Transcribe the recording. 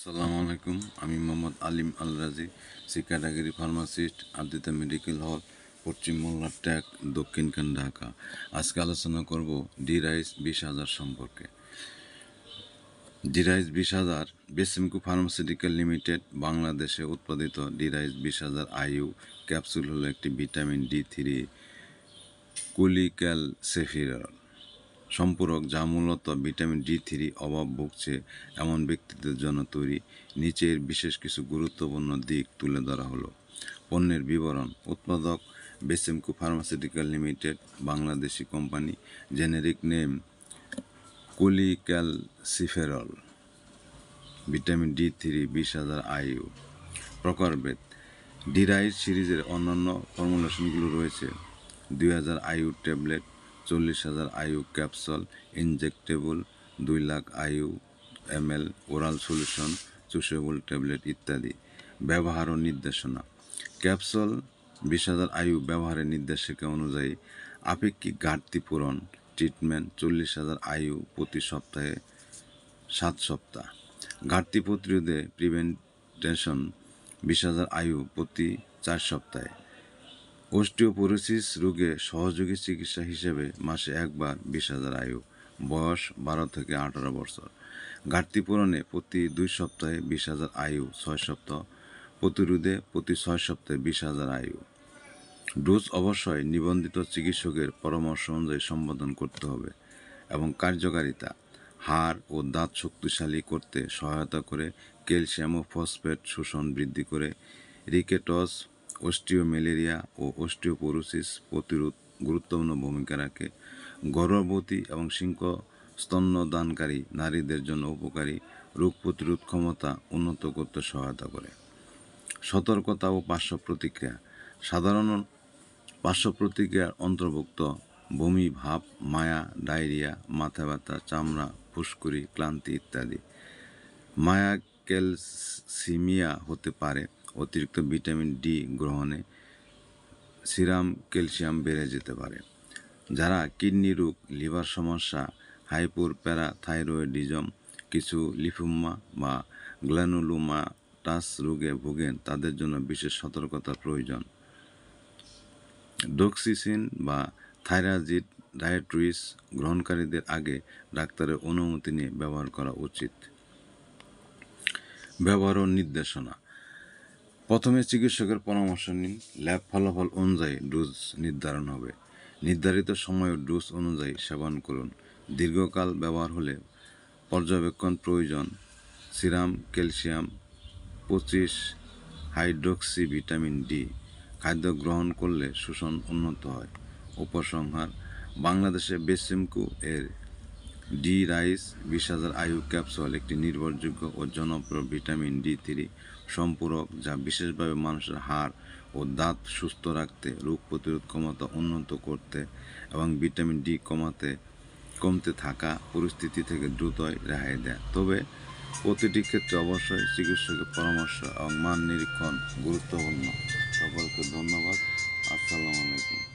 আসসালামু আলাইকুম। আমি Mohammad Alim Al Razi, C category pharmacist, Adrita medical hall, পশ্চিম মোল্লা ট্যাক, দক্ষিণখান, ঢাকা। আজকে আলোচনা করব ডি-রাইস 20,000 সম্পর্কে। ডি-রাইস 20,000 বেসেমকো ফার্মাসিউটিক্যাল লিমিটেড বাংলাদেশে উৎপাদিত ডি-রাইস 20,000 আইইউ ক্যাপসুল হলো একটি ভিটামিন D3 কোলিক্যালসিফেরল সম্পূরক, যা মূলত ভিটামিন D3 অভাব ভুগছে এমন ব্যক্তিদের জন্য তৈরি। নিচের বিশেষ কিছু গুরুত্বপূর্ণ দিক তুলে ধরা হলো। পণ্যের বিবরণ। উৎপাদক Beximco pharmaceutical limited, Bangladeshi company. Generic name cholecalciferol, vitamin D3 20,000 IU. প্রকারভেদ। ডি-রাইস সিরিজের অন্যান্য ফর্মুলেশনগুলো রয়েছে 2,000 IU tablet, 40,000 IU capsule, injectable 2,00,000 IU ml, oral solution, chewable tablet ইত্যাদি। ব্যবহার ও নির্দেশনা। ক্যাপসুল 20,000 আইইউ ব্যবহারের নির্দেশিকা অনুযায়ী আপেক্ষিক ঘাটতি পূরণ। ট্রিটমেন্ট 40,000 আইইউ প্রতি সপ্তাহে 7 সপ্তাহ। ঘাটতি প্রতিরোধে প্রিভেন্টেশন 20,000 আইইউ প্রতি 4 সপ্তাহে। অস্টিওপোরোসিস রোগে সহযোগী চিকিৎসা হিসেবে মাসে একবার 20,000 আইইউ। বয়স 12 থেকে 18 বছর। ঘাটতি পূরণে প্রতি 2 সপ্তাহে 20,000 আইইউ 6 সপ্তাহ। প্রতিরোধে প্রতি 6 সপ্তাহে 20,000 আইইউ। ডোজ অবশ্যই নিবন্ধিত চিকিৎসকের পরামর্শ অনুযায়ী সম্পাদন করতে হবে। এবং কার্যকারিতা। হাড় ও দাঁত শক্তিশালী করতে সহায়তা করে, ক্যালসিয়াম ও ফসফেট শোষণ বৃদ্ধি করে, রিকেটস, অস্টিওমেলেরিয়া ও অস্টিওপোরোসিস প্রতিরোধ গুরুত্বপূর্ণ ভূমিকা রাখে। গর্ভবতী এবং স্তন্যদানকারী নারীদের জন্য উপকারী, রোগ প্রতিরোধ ক্ষমতা উন্নত করতে সহায়তা করে। সতর্কতা ও পার্শ্ব প্রতিক্রিয়া। সাধারণ পার্শ্ব প্রতিক্রিয়ার অন্তর্ভুক্ত বমি ভাব, মায়া, ডায়রিয়া, মাথা ব্যথা, চামড়া, ফুসকুড়ি, ক্লান্তি ইত্যাদি। মায়াক্যালসিমিয়া হতে পারে অতিরিক্ত ভিটামিন ডি গ্রহণে। সিরাম ক্যালসিয়াম বেড়ে যেতে পারে। যারা কিডনি রোগ, লিভার সমস্যা, হাইপোপ্যারাথাইরয়েডিজম, কিছু লিম্ফোমা বা গ্র্যানুলোমাটাস রোগে ভোগেন, তাদের জন্য বিশেষ সতর্কতার প্রয়োজন। ডক্সিসিন বা থাইরাজিড ডায়েট্রিস গ্রহণকারীদের আগে ডাক্তারের অনুমতি নিয়ে ব্যবহার করা উচিত। ব্যবহার ও নির্দেশনা। প্রথমে চিকিৎসকের পরামর্শ নিন। ল্যাব ফলাফল অনুযায়ী ডোজ নির্ধারণ হবে। নির্ধারিত সময় ও ডোজ অনুযায়ী সেবন করুন। দীর্ঘকাল ব্যবহার হলে পর্যবেক্ষণ প্রয়োজন। Serum calcium 25 hydroxy vitamin D. খাদ্য গ্রহণ করলে শোষণ উন্নত হয়। উপসংহার। বাংলাদেশে বেসেমকো এর ডি-রাইস 20,000 আইইউ ক্যাপসুল একটি নির্ভরযোগ্য ও জনপ্রিয় ভিটামিন D3 সম্পূরক, যা বিশেষভাবে মানুষের হাড় ও দাঁত সুস্থ রাখতে, রোগ প্রতিরোধ ক্ষমতা উন্নত করতে এবং ভিটামিন ডি কমতে থাকা পরিস্থিতি থেকে দ্রুতই রেহাই দেয়। তবে প্রতিটি ক্ষেত্রে অবশ্যই চিকিৎসকের পরামর্শ এবং মান নিরীক্ষণ গুরুত্বপূর্ণ। সকলকে ধন্যবাদ। আসসালামু আলাইকুম।